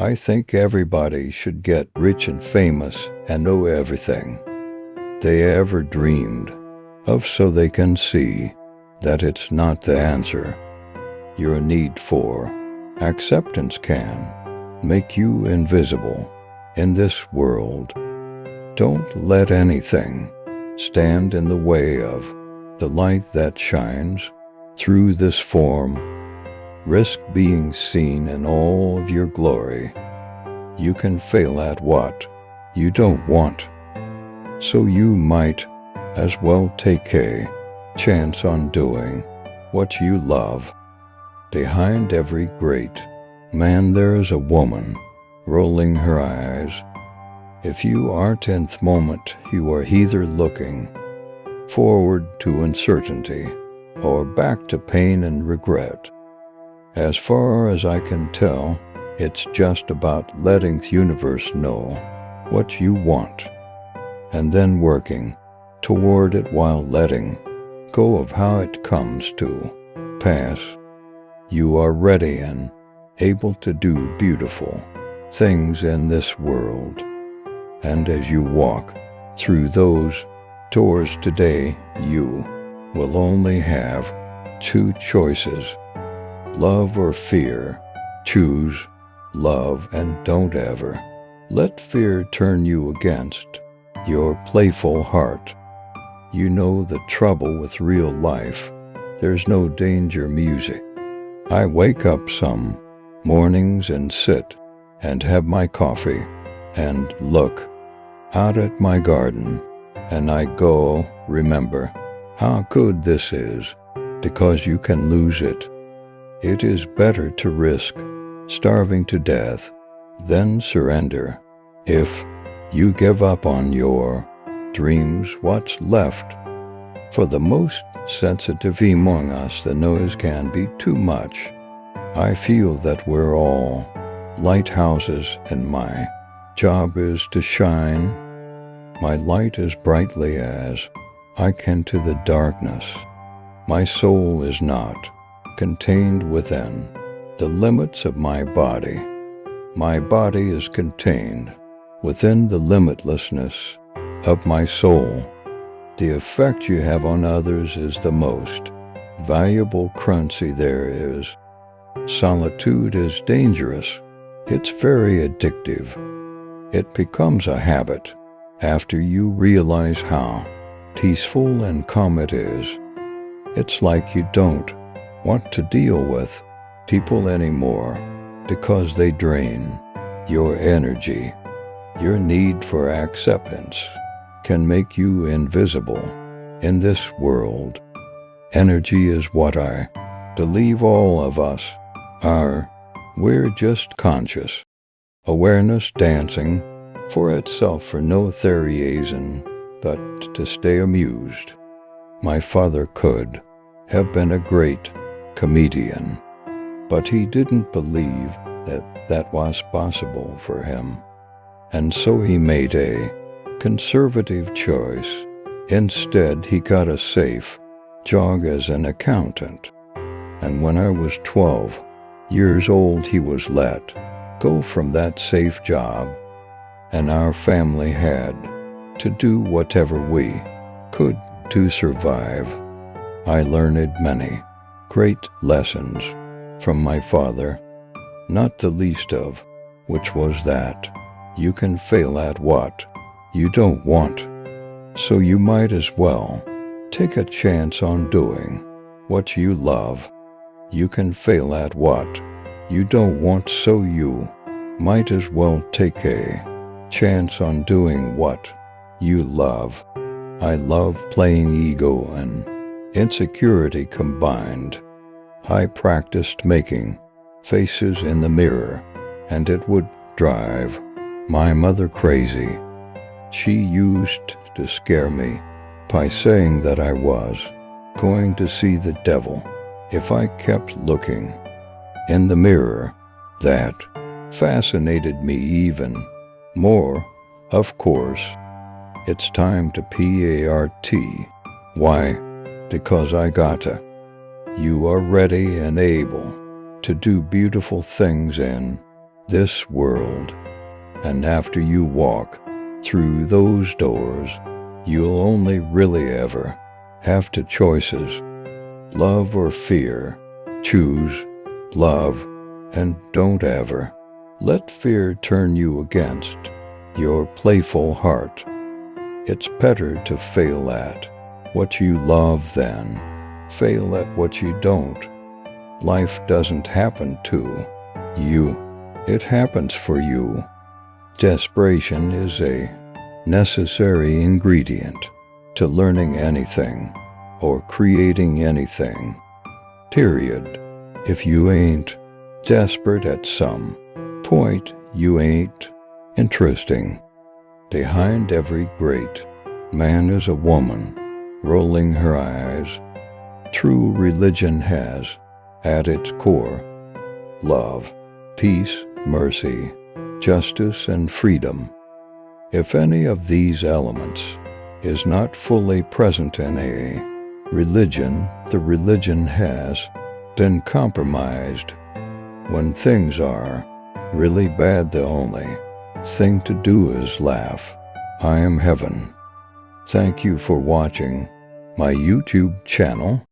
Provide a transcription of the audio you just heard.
I think everybody should get rich and famous and know everything they ever dreamed of so they can see that it's not the answer. Your need for acceptance can make you invisible in this world. Don't let anything stand in the way of the light that shines through this form. Risk being seen in all of your glory. You can fail at what you don't want, so you might as well take a chance on doing what you love. Behind every great man there is a woman rolling her eyes. If you aren't in the moment, you are either looking forward to uncertainty or back to pain and regret. As far as I can tell, it's just about letting the universe know what you want, and then working toward it while letting go of how it comes to pass. You are ready and able to do beautiful things in this world. And as you walk through those doors today, you will only have two choices: love or fear. Choose love and don't ever let fear turn you against your playful heart. You know the trouble with real life. There's no danger music. I wake up some mornings and sit and have my coffee and look out at my garden, and I go, remember how good this is, because you can lose it. It is better to risk starving to death than surrender. If you give up on your dreams, what's left? For the most sensitive among us, the noise can be too much. I feel that we're all lighthouses, and my job is to shine my light as brightly as I can to the darkness. My soul is not contained within the limits of my body. My body is contained within the limitlessness of my soul. The effect you have on others is the most valuable currency there is. Solitude is dangerous. It's very addictive. It becomes a habit after you realize how peaceful and calm it is. It's like you don't want to deal with people anymore because they drain your energy. Your need for acceptance can make you invisible in this world. Energy is what I believe all of us are. We're just conscious awareness dancing for itself for no reason but to stay amused. My father could have been a great comedian, but he didn't believe that that was possible for him, and so he made a conservative choice. Instead, he got a safe job as an accountant, and when I was 12 years old, he was let go from that safe job, and our family had to do whatever we could to survive. I learned many great lessons from my father, not the least of which was that you can fail at what you don't want, so you might as well take a chance on doing what you love. You can fail at what you don't want, so you might as well take a chance on doing what you love. I love playing ego and insecurity combined. I practiced making faces in the mirror, and it would drive my mother crazy. She used to scare me by saying that I was going to see the devil if I kept looking in the mirror. That fascinated me even more. Of course, it's time to PART. Why? Because I gotta. You are ready and able to do beautiful things in this world. And after you walk through those doors, you'll only really ever have two choices: love or fear. Choose love, and don't ever let fear turn you against your playful heart. It's better to fail at what you love than fail at what you don't. Life doesn't happen to you, it happens for you. Desperation is a necessary ingredient to learning anything or creating anything. Period. If you ain't desperate at some point, you ain't interesting. Behind every great man is a woman rolling her eyes. True religion has, at its core, love, peace, mercy, justice, and freedom. If any of these elements is not fully present in a religion, the religion has been compromised. When things are really bad, the only thing to do is laugh. I am heaven. Thank you for watching my YouTube channel.